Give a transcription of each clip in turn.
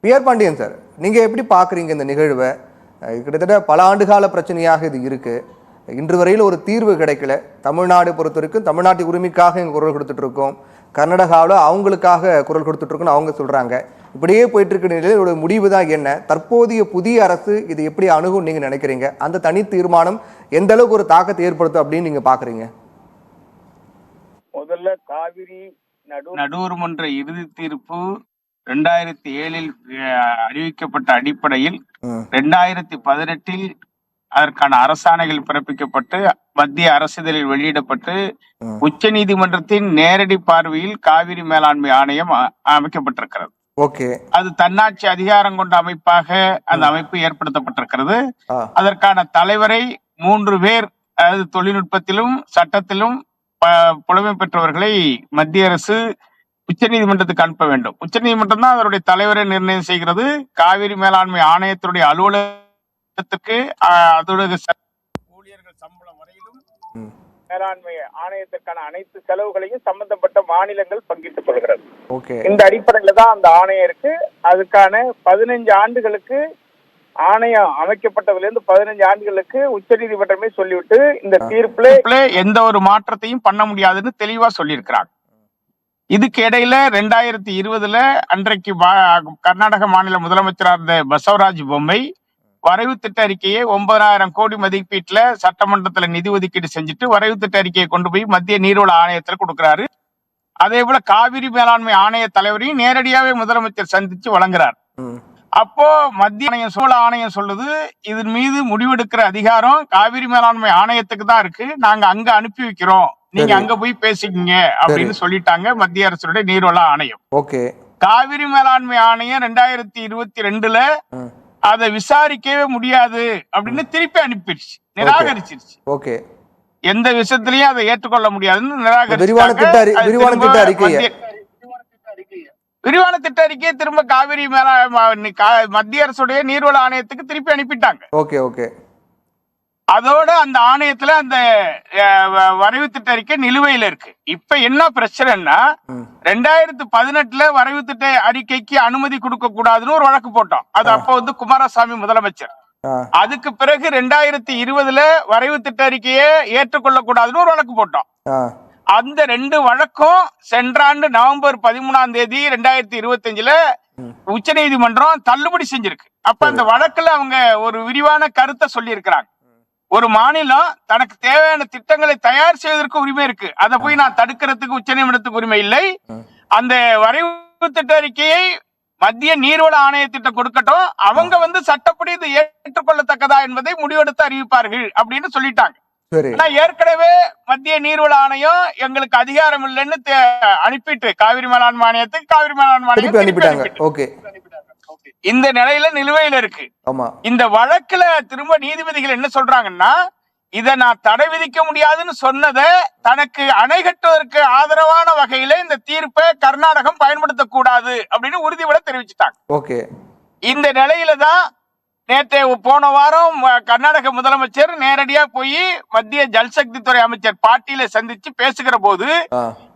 PR Pandian sir, நீங்க எப்படி பாக்குறீங்க இந்த நிகழ்வை? கிட்டத்தட்ட பல ஆண்டுகால பிரச்சனையாக இது இருக்கு. இன்று வரையில் ஒரு தீர்வு கிடைக்கல. தமிழ்நாடு பொறுத்த வரைக்கும் தமிழ்நாட்டு உரிமைக்காக இங்க குரல் கொடுத்துட்டு இருக்கோம், கர்நாடகாவில் அவங்களுக்காக குரல் கொடுத்துட்டு இருக்கோம்னு அவங்க சொல்றாங்க. இப்படியே போயிட்டு இருக்க நிலையில் ஒரு முடிவு தான் என்ன? தற்போதைய புதிய அரசு இது எப்படி அணுகும் நீங்க நினைக்கிறீங்க? அந்த தனி தீர்மானம் எந்த அளவுக்கு ஒரு தாக்கத்தை ஏற்படுத்தும் அப்படின்னு நீங்க பாக்குறீங்க? முதல்ல காவிரி நடுவர் மன்ற இறுதி தீர்ப்பு 2007 அறிவிக்கப்பட்ட அடிப்படையில் 2018 அதற்கான அரசாணைகள் பிறப்பிக்கப்பட்டு மத்திய அரசிதழில் வெளியிடப்பட்டு உச்ச நீதிமன்றத்தின் நேரடி பார்வையில் காவிரி மேலாண்மை ஆணையம் அமைக்கப்பட்டிருக்கிறது. அது தன்னாட்சி அதிகாரம் கொண்ட அமைப்பாக அந்த அமைப்பு ஏற்படுத்தப்பட்டிருக்கிறது. அதற்கான தலைவரை 3 பேர், அதாவது தொழில்நுட்பத்திலும் சட்டத்திலும் புலமை பெற்றவர்களை மத்திய அரசு உச்ச நீதிமன்றத்துக்கு அனுப்ப வேண்டும். உச்ச நீதிமன்றம் தான் அதனுடைய தலைவரை நிர்ணயம் செய்கிறது. காவிரி மேலாண்மை ஆணையத்தினுடைய அலுவலகத்துக்கு அதோட ஊழியர்கள் சம்பளம் வரையிலும் மேலாண்மை ஆணையத்திற்கான அனைத்து செலவுகளையும் சம்பந்தப்பட்ட மாநிலங்கள் பங்கிட்டுக் கொள்கிறது. இந்த அடிப்படையில தான் அந்த ஆணையம் இருக்கு. அதுக்கான 15 ஆண்டுகளுக்கு ஆணையம் அமைக்கப்பட்டதுல இருந்து 15 ஆண்டுகளுக்கு உச்ச நீதிமன்றமே சொல்லிவிட்டு இந்த தீர்ப்புல எந்த ஒரு மாற்றத்தையும் பண்ண முடியாதுன்னு தெளிவா சொல்லியிருக்கிறாங்க. இதுக்கு இடையில 2020 அன்றைக்கு கர்நாடக மாநில முதலமைச்சராக இருந்த பசவராஜ் பொம்மை வரைவு திட்ட அறிக்கையை 9,000 கோடி மதிப்பீட்டுல சட்டமன்றத்துல நிதி ஒதுக்கீடு செஞ்சுட்டு வரைவு திட்ட அறிக்கையை கொண்டு போய் மத்திய நீர்வள ஆணையத்துல கொடுக்கிறாரு. அதே போல காவிரி மேலாண்மை ஆணைய தலைவரையும் நேரடியாவே முதலமைச்சர் சந்திச்சு வழங்குறார். அப்போ மத்திய ஆணையம் சொல்லுது, இதன் மீது முடிவெடுக்கிற அதிகாரம் காவிரி மேலாண்மை ஆணையத்துக்கு தான் இருக்கு, நாங்க அங்க அனுப்பி வைக்கிறோம், நீங்க அங்க போய் பேசிக்கீங்க அப்படின்னு சொல்லிட்டாங்க மத்திய அரசுடைய நீர்வள ஆணையம். காவிரி மேலாண்மை ஆணையம் 2022 அதை விசாரிக்கவே முடியாது அப்படின்னு திருப்பி அனுப்பிடுச்சு, நிராகரிச்சிருச்சு. எந்த விஷயத்திலையும் அதை ஏற்றுக்கொள்ள முடியாதுன்னு விரிவான திட்ட அறிக்கையை திரும்ப காவிரி மத்திய அரசுடைய நீர்வள ஆணையத்துக்கு திருப்பி அனுப்பிட்டாங்க. அதோட அந்த ஆணையத்துல அந்த வரைவு திட்ட அறிக்கை நிலுவையில இருக்கு. இப்ப என்ன பிரச்சனைன்னா 2018 வரைவு திட்ட அறிக்கைக்கு அனுமதி கொடுக்க கூடாதுன்னு ஒரு வழக்கு போட்டோம். அது அப்போ குமாரசாமி முதலமைச்சர். அதுக்கு பிறகு 2020 வரைவு திட்ட அறிக்கையை ஏற்றுக்கொள்ள கூடாதுன்னு ஒரு வழக்கு போட்டோம். அந்த 2 வழக்கும் சென்ற ஆண்டு நவம்பர் 13 2025 உச்ச நீதிமன்றம் தள்ளுபடி செஞ்சிருக்கு. அப்ப அந்த வழக்குல அவங்க ஒரு விரிவான கருத்தை சொல்லி இருக்கிறாங்க. ஒரு மாநிலம் தனக்கு தேவையான திட்டங்களை தயார் செய்வதற்கு உரிமை இருக்கு, அதை போய் நான் தடுக்கிறதுக்கு உச்ச நீதிமன்றத்துக்கு உரிமை இல்லை. அந்த வரைவு திட்ட அறிக்கையை மத்திய நீர்வள ஆணையத்திட்ட கொடுக்கட்டும், அவங்க சட்டப்படி இது ஏற்றுக்கொள்ளத்தக்கதா என்பதை முடிவெடுத்து அறிவிப்பார்கள் அப்படின்னு சொல்லிட்டாங்க. ஏற்கனவே மத்திய நீர்வள ஆணையம் எங்களுக்கு அதிகாரம் இல்லைன்னு அனுப்பிட்டு காவிரி மேலாண்மை ஆணையத்துக்கு காவிரி மேலாண்மை ஆணையம் இந்த நிலையில நிலுவையில இருக்கு. இந்த வழக்குல திரும்ப நீதிபதிகள் என்ன சொல்றாங்கன்னா, இதை நான் தடை விதிக்க முடியாதுன்னு சொன்னதை தனக்கு அணை கட்டுவதற்கு ஆதரவான வகையில இந்த தீர்ப்பை கர்நாடகம் பயன்படுத்தக்கூடாது அப்படின்னு உறுதிபட தெரிவிச்சுட்டாங்க. இந்த நிலையில தான் நேற்று போன வாரம் கர்நாடக முதலமைச்சர் நேரடியா போய் மத்திய ஜல்சக்தி துறை அமைச்சர் பாட்டீலை சந்திச்சு பேசுகிற போது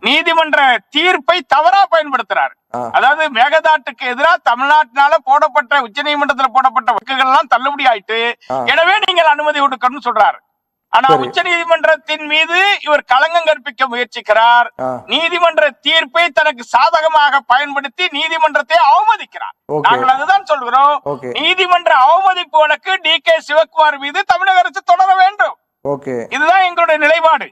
நீதிமன்ற தீர்ப்பை தவறா பயன்படுத்துறாரு. அதாவது மேகதாட்டுக்கு எதிராக தமிழ்நாட்டினால போடப்பட்ட உச்ச நீதிமன்றத்தில் போடப்பட்ட வழக்குகள் எல்லாம் தள்ளுபடி ஆயிட்டு, எனவே நீங்கள் அனுமதி கொடுக்கணும்னு சொல்றாரு. ஆனா உச்ச நீதிமன்றத்தின் மீது இவர் களங்கம் கற்பிக்க முயற்சிக்கிறார். நீதிமன்ற தீர்ப்பை தனக்கு சாதகமாக பயன்படுத்தி நீதிமன்றத்தை அவமதிக்கிறார். நாங்கள் அதுதான் சொல்கிறோம், நீதிமன்ற அவமதிப்பு வழக்கு DK சிவகுமார் மீது தமிழக அரசு தொடர வேண்டும். இதுதான் எங்களுடைய நிலைப்பாடு.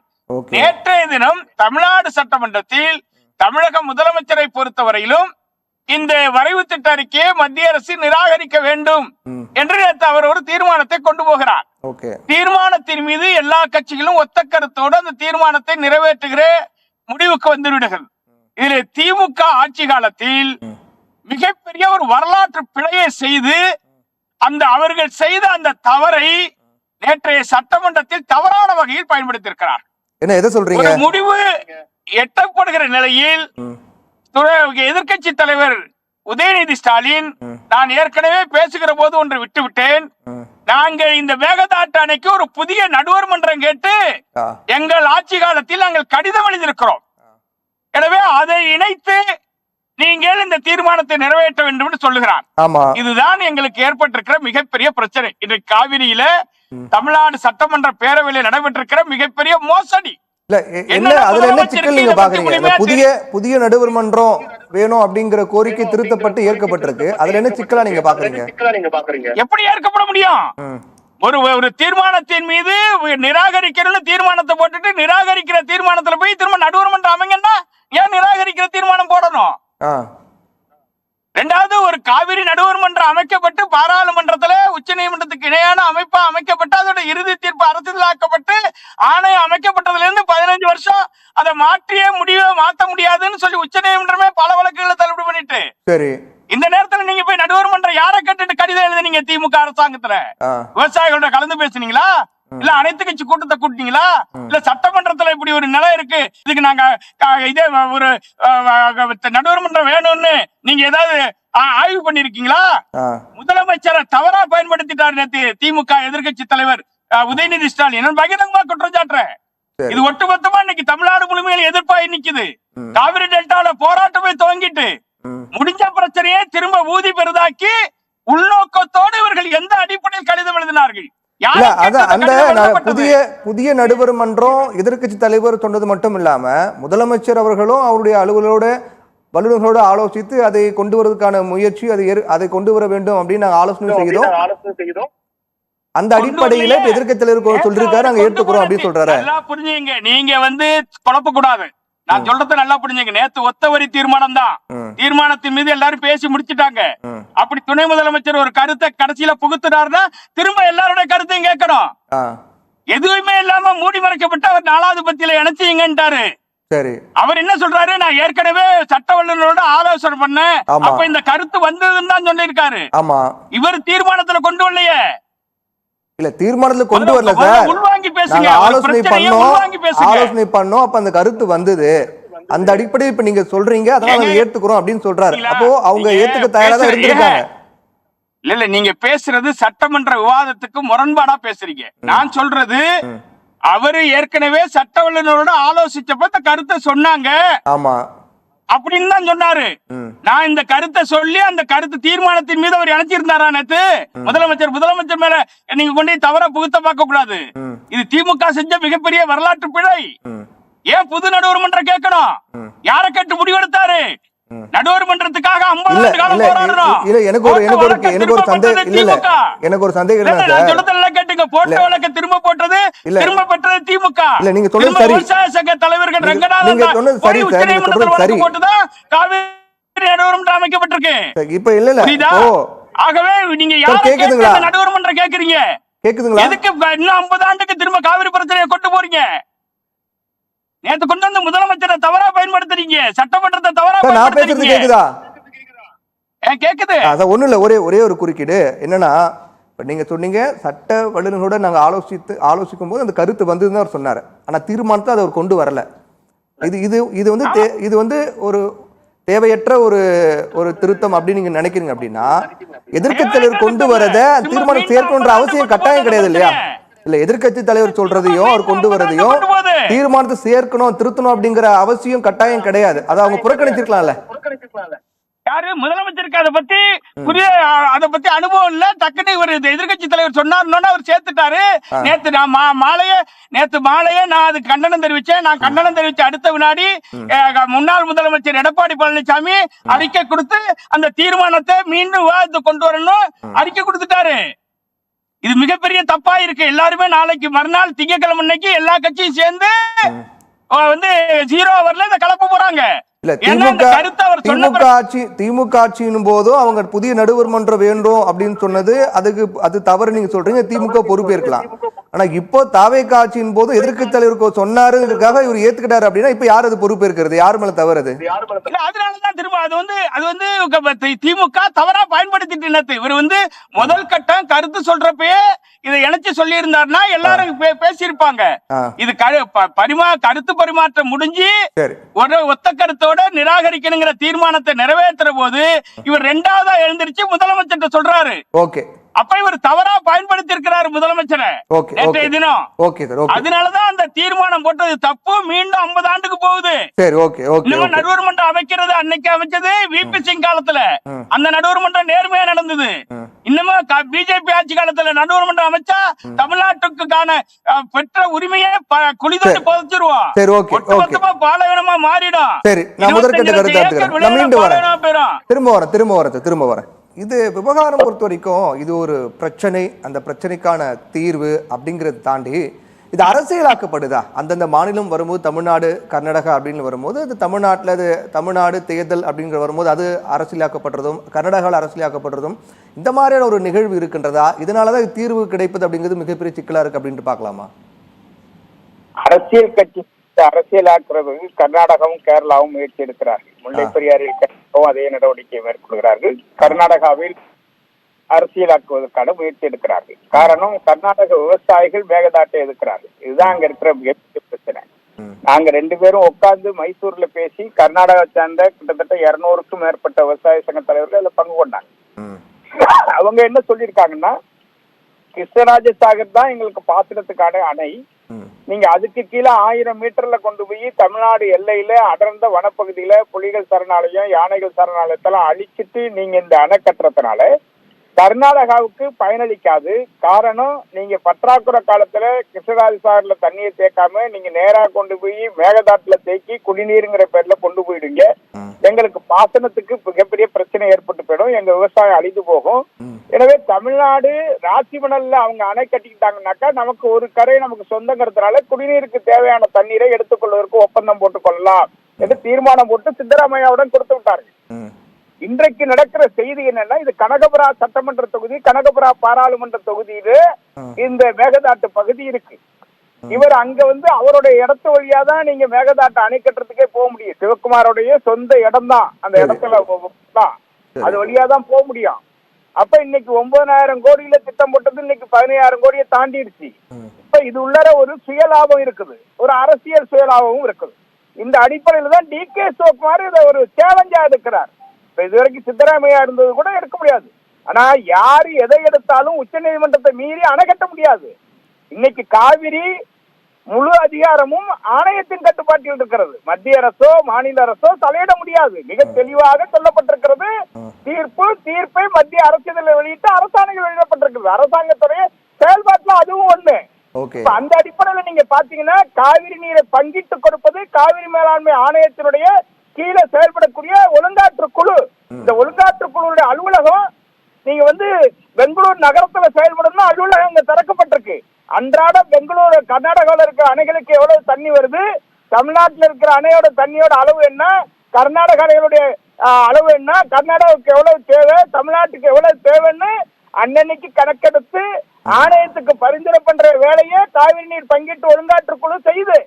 நேற்றைய தினம் தமிழ்நாடு சட்டமன்றத்தில் தமிழக முதலமைச்சரை பொறுத்தவரையிலும் இந்த வரைவு திட்ட அறிக்கையை மத்திய அரசு நிராகரிக்க வேண்டும் என்று நேற்று அவர் ஒரு தீர்மானத்தை கொண்டு போகிறார். தீர்மானத்தின் மீது எல்லா கட்சிகளும் ஒத்த கருத்தோடு அந்த தீர்மானத்தை நிறைவேற்றுகிற முடிவுக்கு வந்து விடுகிறது. இதில் திமுக ஆட்சி காலத்தில் மிகப்பெரிய ஒரு வரலாற்று பிழையை செய்து அவர்கள் செய்த அந்த தவறை நேற்றைய சட்டமன்றத்தில் தவறான வகையில் பயன்படுத்தியிருக்கிறார். ஒரு முடிவு எட்டப்படுகிற நிலையில் எதிர்கட்சி தலைவர் உதயநிதி ஸ்டாலின், நான் ஏற்கனவே பேசுகிற போது ஒன்று விட்டுவிட்டேன், நாங்கள் இந்த மேகதாட்டு அணைக்கு ஒரு புதிய நடுவர் மன்றம் கேட்டு எங்கள் ஆட்சி காலத்தில் நாங்கள் கடிதம் எழுதியிருக்கிறோம். எனவே அதை இணைத்து நீங்கள் இந்த தீர்மானத்தை நிறைவேற்ற வேண்டும் என்று சொல்லுகிறார். ஆமா, இதுதான் எங்களுக்கு ஏற்பட்டிருக்கிற மிகப்பெரிய பிரச்சனை. இன்றைக்கு காவிரியில தமிழ்நாடு சட்டமன்ற பேரவையில் நடைபெற்றிருக்கிற மிகப்பெரிய மோசடி. இல்ல என்ன அதுல என்ன சிக்கல் நீங்க பாக்குறீங்க? புதிய நடுவர் மன்றம் வேணும் அப்படிங்கிற கோரிக்கை திருத்தப்பட்டு ஏற்கப்பட்டிருக்கு. அதுல என்ன சிக்கலா நீங்க பாக்குறீங்க? எப்படி ஏற்கப்பட முடியும்? ஒரு தீர்மானத்தின் மீது நிராகரிக்கணும்னு தீர்மானத்தை போட்டுட்டு நிராகரிக்கிற தீர்மானத்துல போய் திரும்ப நடுவர் மன்றம் அமைங்கன்னா ஏன் நிராகரிக்கிற தீர்மானம் போடணும்? இரண்டாவது, ஒரு காவிரி நடுவர் மன்றம் அமைக்கப்பட்டு பாராளுமன்றத்துல உச்ச நீதிமன்றத்துக்கு இணையான அமைப்பா அமைக்கப்பட்டு அதோட இறுதி தீர்ப்பு அரசியலாக்கப்பட்டு ஆணையம் அமைக்கப்பட்டதுல இருந்து 15 வருஷம் அதை மாற்றியே முடிவை மாற்ற முடியாதுன்னு சொல்லி உச்ச நீதிமன்றமே பல வழக்குகளை தள்ளுபடி பண்ணிட்டு, சரி, இந்த நேரத்துல நீங்க போய் நடுவர் மன்றம் யாரை கேட்டுட்டு கடிதம் எழுதுனீங்க? திமுக அரசாங்கத்துல விவசாயிகளோட கலந்து பேசுனீங்களா? இல்ல அனைத்து கட்சி கூட்டத்தை கூட்டினீங்களா? இல்ல சட்டமன்றத்துல இப்படி ஒரு நிலை இருக்கு, இதுக்கு நாங்க இதே ஒரு நடுவர் மன்றம் வேணும்னு நீங்க ஏதாவது ஆய்வு பண்ணிருக்கீங்களா? முதலமைச்சரை தவறா பயன்படுத்திட்டார் நேத்து திமுக எதிர்கட்சி தலைவர் உதயநிதி ஸ்டாலின். பகிரங்கமா குற்றம் சாட்டுறேன். இது ஒட்டுமொத்தமா இன்னைக்கு தமிழ்நாடு முழுமையில எதிர்ப்பாய் நிக்குது. காவிரி டெல்டால போராட்டமே துவங்கிட்டு முடிஞ்ச பிரச்சனையே திரும்ப ஊதி பெரிதாக்கி உள்நோக்கத்தோடு இவர்கள் எந்த அடிப்படையில் கடிதம் எழுதினார்கள்? புதிய நடுவர் மன்றம் எதிர்கட்சி தலைவர் சொன்னது மட்டும் இல்லாம முதலமைச்சர் அவர்களும் அவருடைய அலுவலரோட வல்லுநர்களோடு ஆலோசித்து அதை கொண்டு வருவதற்கான முயற்சி அதை கொண்டு வர வேண்டும் அப்படின்னு நாங்க ஆலோசனை செய்தோம். அந்த அடிப்படையில எதிர்கட்சி தலைவர் சொல்லிருக்காரு, நாங்க ஏற்றுக்கிறோம் அப்படின்னு சொல்றாரு. புரிஞ்சுங்க, நீங்க குழப்ப கூடாது. நான் சொல்றத நல்லா புரிஞ்சுங்க. நேத்து ஒத்தவரி தீர்மானம் தான். தீர்மானத்தின் மீது எல்லாரும் பேசி முடிச்சுட்டாங்க. அப்படி துணை முதலமைச்சர் ஒரு கருத்தை கடைசியில புகுத்துறாருன்னா திரும்ப எல்லாருடைய கருத்தையும் கேட்கணும். எதுவுமே இல்லாம மூடி மறைக்கப்பட்டு அவர் 4வது பத்தியில இணைச்சிங்கன்ட்டாரு. சரி, அவர் என்ன சொல்றாரு? நான் ஏற்கனவே சட்ட வல்லுநரோட ஆலோசனை பண்ணேன், அப்ப இந்த கருத்து வந்ததுன்னு தான் சொல்லியிருக்காரு. இவர் தீர்மானத்துல கொண்டு வரலையே. இல்ல தீர்மானத்துல கொண்டு வரல சார், உள்வாங்கி பேசுங்க. ஆலோசனை பண்ணோம், அப்ப அந்த கருத்து வந்தது. அந்த அடிப்படையில் இப்ப நீங்க சொல்றீங்க, அதனால நாங்க ஏத்துக்கிறோம் அப்படின்னு சொல்றாரு. அப்போ அவங்க ஏத்துக்க தயாரா தான் இருந்திருக்காங்க. இல்ல நீங்க பேசுறது சட்டமன்ற விவாதத்துக்கு முரண்பாடா பேசுறீங்க. நான் சொல்றது அவரு ஏற்கனவே சட்ட வல்லுநரோட ஆலோசிச்சப்ப இந்த கருத்தை சொன்னாங்க. ஆமா, அப்படின்னு தான் சொன்னாரு. நான் இந்த கருத்தை சொல்லி அந்த கருத்து தீர்மானத்தின் மீது அவர் இணைச்சிருந்தாரா நேத்து? முதலமைச்சர் மேல நீங்க கொண்டு தவற புகுத்த பார்க்க கூடாது. இது திமுக செஞ்ச மிகப்பெரிய வரலாற்று பிழை. ஏன் புது நடுவர் மன்றம் கேட்கணும்? யாரை கேட்டு முடிவெடுத்தாரு? நடுவர் மன்றத்துக்காக 50 ஆண்டு காலம் போராடுறோம். எனக்கு ஒரு சந்தேகம் கேட்டுங்க. போட்ட வழக்கு திரும்ப போட்டது, திரும்ப பெற்றது திமுக. இல்ல நீங்க சொல்றது சரி. விவசாய சங்க தலைவர்கள் ரங்கநாதன் போட்டுதான் காவிரி நடுவர் மன்றம் அமைக்கப்பட்டிருக்கு. இப்ப இல்ல ஆகவே நீங்க யாரை நடுவர் மன்றம் கேக்குறீங்க? கேக்குதுங்களா? எதுக்கு இன்னும் 50 ஆண்டுக்கு திரும்ப காவிரி பிரச்சனையை கொண்டு போறீங்க? நேத்து கொண்டு வந்து முதலமைச்சரை தவறா பயன்படுத்துறீங்க, சட்டமன்றத்தை தவறா பயன்படுத்துறீங்க. கேக்குதா? கேக்குது. அத ஒண்ணு இல்ல, ஒரே ஒரு குறுக்கீடு என்னன்னா, இப்ப நீங்க சொன்னீங்க சட்ட வல்லுநரோட நாங்க ஆலோசிக்கும் போது அந்த கருத்து வந்ததுன்னு அவர் சொன்னாரு. ஆனா தீர்மானத்தை அதை அவர் கொண்டு வரல. இது வந்து ஒரு தேவையற்ற ஒரு திருத்தம் அப்படின்னு நீங்க நினைக்கிறீங்க. அப்படின்னா எதிர்க்கட்சி தலைவர் கொண்டு வரத தீர்மானம் சேர்க்கணுன்ற அவசியம் கட்டாயம் கிடையாது இல்லையா? இல்ல எதிர்க்கட்சி தலைவர் சொல்றதையும் அவர் கொண்டு வரதையும் தீர்மானத்தை சேர்க்கணும் திருத்தணும் அப்படிங்கிற அவசியம் கட்டாயம் கிடையாது. அதை அவங்க புறக்கணிச்சிருக்கலாம்ல. யாரு முதலமைச்சருக்கு அதை பத்தி அனுபவம் இல்ல. டக்குனு இவர் எதிர்கட்சி தலைவர் சொன்னார், அவர் சேர்த்துட்டாரு. நேத்து மாலையே நான் அது கண்டனம் தெரிவிச்சேன். நான் கண்டனம் தெரிவிச்ச அடுத்த வினாடி முன்னாள் முதலமைச்சர் எடப்பாடி பழனிசாமி அறிக்கை கொடுத்து அந்த தீர்மானத்தை மீண்டும் விவாதத்துக்கு கொண்டு வரணும் அறிக்கை கொடுத்துட்டாரு. இது மிகப்பெரிய தப்பா இருக்கு. எல்லாருமே நாளைக்கு மறுநாள் திங்கட்கிழமை அன்னைக்கு எல்லா கட்சியும் சேர்ந்து 0 ஹவர்ல இதை கலப்ப போறாங்க. இல்ல திமுக ஆட்சியின் போதும் அவங்க புதிய நடுவர் மன்றம் வேண்டும் அப்படின்னு சொன்னது அது தவறு நீங்க சொல்றீங்க. திமுக பொறுப்பேற்கலாம். ஆனா இப்போ தாவேக ஆட்சியின் போது எதிர்க்கட்சி தலைவருக்கு சொன்னாருக்காக இவர் ஏத்துக்கிட்டாரு அப்படின்னா இப்ப யார் அது பொறுப்பேற்கிறது? யார் மேல தவறு? அதனாலதான் திரும்ப அது திமுக தவறா பயன்படுத்திட்டு இவர் முதல் கட்டம் கருத்து சொல்றப்பயே இதை இணைச்சு சொல்லி இருந்தாருன்னா எல்லாரும் பேசியிருப்பாங்க. இது கருத்து பரிமாற்றம் முடிஞ்சு ஒரு ஒத்த கருத்தோட நிராகரிக்கணுங்கிற தீர்மானத்தை நிறைவேற்றுற போது இவர் 2வதா எழுந்திருச்சு முதலமைச்சர் சொல்றாரு. அப்ப இவர் தவறா பயன்படுத்தி இருக்கிறார் முதலமைச்சரை ஓகே நேற்றைய தினம். Okay sir okay. அதனாலதான் அந்த தீர்மானம் போட்டது தப்பு. மீண்டும் 50 ஆண்டுக்கு போகுது. சரி ஓகே ஓகே. இன்னும் நடுவர் மன்றம் அமைக்கிறது அன்னைக்கு அமைச்சது விபி சிங் காலத்துல. அந்த நடுவர் மன்றம் நேர்மையா நடந்தது. இன்னமும் பிஜேபி ஆட்சி காலத்துல நடுவர் மன்றம் அமைச்சா தமிழ்நாட்டுக்கான பெற்ற உரிமையை குளிதோண்டி புதைச்சிருவோம். சரி ஓகே ஓகே. ஒட்டுமொத்தமா பாலைவனமா மாறிடும். சரி நான் முதற்கட்ட கருத்து நான் மீண்டும் வரேன். திரும்ப வரேன். இது விவகாரம் பொறுத்த வரைக்கும் இது ஒரு பிரச்சனை. அந்த பிரச்சனைக்கான தீர்வு அப்படிங்கறத தாண்டி இது அரசியலாக்கப்படுதா? அந்தந்த மாநிலம் வரும்போது தமிழ்நாடு கர்நாடகா அப்படின்னு வரும்போது அது தமிழ்நாட்டில் அது தமிழ்நாடு தேர்தல் அப்படிங்கிற வரும்போது அது அரசியலாக்கப்படுறதும் கர்நாடகாவில் அரசியலாக்கப்படுறதும் இந்த மாதிரியான ஒரு நிகழ்வு இருக்கின்றதா? இதனாலதான் தீர்வு கிடைப்பது அப்படிங்கிறது மிகப்பெரிய சிக்கலா இருக்கு அப்படின்ட்டு பார்க்கலாமா? அரசியல் கட்சி அரசியலாக்குறது கர்நாடகாவும் கேரளாவும் முயற்சி எடுக்கிறார்கள். முல்லை பெரியாறில் அதே நடவடிக்கை மேற்கொள்கிறார்கள். கர்நாடகாவில் அரசியலாக்குவதற்கான முயற்சி எடுக்கிறார்கள். காரணம், கர்நாடக விவசாயிகள் மேகதாட்டை எதிர்க்கிறார்கள். இதுதான் அங்க இருக்கிற மிகப்பெரிய பிரச்சனை. நாங்க 2 பேரும் உட்கார்ந்து மைசூர்ல பேசி கர்நாடகா சேர்ந்த கிட்டத்தட்ட 200க்கும் மேற்பட்ட விவசாய சங்க தலைவர்கள் அதுல பங்கு கொண்டாங்க. அவங்க என்ன சொல்லியிருக்காங்கன்னா, கிருஷ்ணராஜசாகர் தான் எங்களுக்கு பாசனத்துக்கான அணை. நீங்க அதுக்கு கீழே 1000 மீட்டர்ல கொண்டு போய் தமிழ்நாடு எல்லையில அடர்ந்த வனப்பகுதியில புலிகள் சரணாலயம், யானைகள் சரணாலயத்தெல்லாம் அழிச்சிட்டு நீங்க இந்த அணை கட்டுறதுனால கர்நாடகாவுக்கு பயனளிக்காது. காரணம், நீங்க பற்றாக்குறை காலத்துல கிருஷ்ணராஜசாகர்ல தண்ணியை தேக்காம நீங்க நேரா கொண்டு போய் மேகதாட்டுல தேக்கி குடிநீருங்கிற பேர்ல கொண்டு போயிடுங்க. எங்களுக்கு பாசனத்துக்கு மிகப்பெரிய பிரச்சனை ஏற்பட்டு போயிடும். எங்க விவசாயம் அழிந்து போகும். எனவே தமிழ்நாடு ராசிமணல்ல அவங்க அணை கட்டிக்கிட்டாங்கன்னாக்கா நமக்கு ஒரு கரை நமக்கு சொந்தங்கிறதுனால குடிநீருக்கு தேவையான தண்ணீரை எடுத்துக்கொள்வதற்கு ஒப்பந்தம் போட்டுக் கொள்ளலாம் என்று தீர்மானம் போட்டு சித்தராமையாவுடன் கொடுத்து விட்டார்கள். இன்றைக்கு நடக்கிற செய்தி என்னன்னா, இது கனகபுரா சட்டமன்ற தொகுதி, கனகபுரா பாராளுமன்ற தொகுதியில இந்த மேகதாட்டு பகுதி இருக்கு. இவர் அங்க அவருடைய இடத்து வழியா தான் நீங்க மேகதாட்டு அணை கட்டுறதுக்கே போக முடியும். சிவகுமாரோடைய சொந்த இடம் தான் அந்த இடத்துல தான், அது வழியா தான் போக முடியும். அப்ப இன்னைக்கு 9,000 கோடியில திட்டம் போட்டது இன்னைக்கு 15,000 கோடியை தாண்டிடுச்சு. இப்ப இது உள்ளர ஒரு சுயலாபம் இருக்குது, ஒரு அரசியல் சுயலாபமும் இருக்குது. இந்த அடிப்படையில தான் டி.கே. சிவகுமார் இதை ஒரு சேலஞ்சா எடுக்கிறார். இதுவரைக்கும் சித்தராமையா இருந்தது கூட எடுக்க முடியாது. ஆனா யாரு எதை எடுத்தாலும் உச்ச நீதிமன்றத்தை மீறி அணை கட்ட முடியாது. இன்னைக்கு காவிரி முழு அதிகாரமும் ஆணையத்தின் கட்டுப்பாட்டில் இருக்கிறது. மத்திய அரசோ மாநில அரசோ தலையிட முடியாது. மிக தெளிவாக சொல்லப்பட்டிருக்கிறது. தீர்ப்பை மத்திய அரசியல் வெளியிட்டு அரசாணைகள் வெளியிடப்பட்டிருக்கிறது. அரசாங்கத்துடைய செயல்பாட்டுல அதுவும் ஒண்ணு. அந்த அடிப்படையில நீங்க பாத்தீங்கன்னா காவிரி நீரை பங்கிட்டு கொடுப்பது காவிரி மேலாண்மை ஆணையத்தினுடைய கீழே செயல்படக்கூடிய ஒழுங்காற்று குழு. இந்த ஒழுங்காற்று குழுவுடைய அலுவலகம் நீங்க பெங்களூர் நகரத்துல செயல்படணும். அலுவலகம் இங்க திறக்கப்பட்டிருக்கு. அன்றாட பெங்களூர் கர்நாடகாவில் இருக்கிற அணைகளுக்கு எவ்வளவு தண்ணி வருது, தமிழ்நாட்டில் இருக்கிற அணையோட தண்ணியோட அளவு என்ன, கர்நாடக அணைகளுடைய அளவு என்ன, கர்நாடகாவுக்கு எவ்வளவு தேவை, தமிழ்நாட்டுக்கு எவ்வளவு தேவைன்னு அன்னன்னைக்கு கணக்கெடுத்து ஆணையத்துக்கு பரிந்துரை பண்ற வேலையை காவிரி நீர் பங்கீட்டு ஒழுங்காற்று குழு செய்யுது.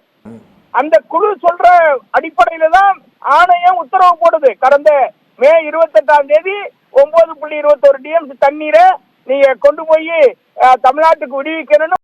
அந்த குழு சொல்ற அடிப்படையில தான் ஆணையம் உத்தரவு போடுது. கடந்த மே 28ஆம் தேதி 9.21 டிஎம்சி தண்ணீரை நீங்க கொண்டு போய் தமிழ்நாட்டுக்கு விடுவிக்கணும்னு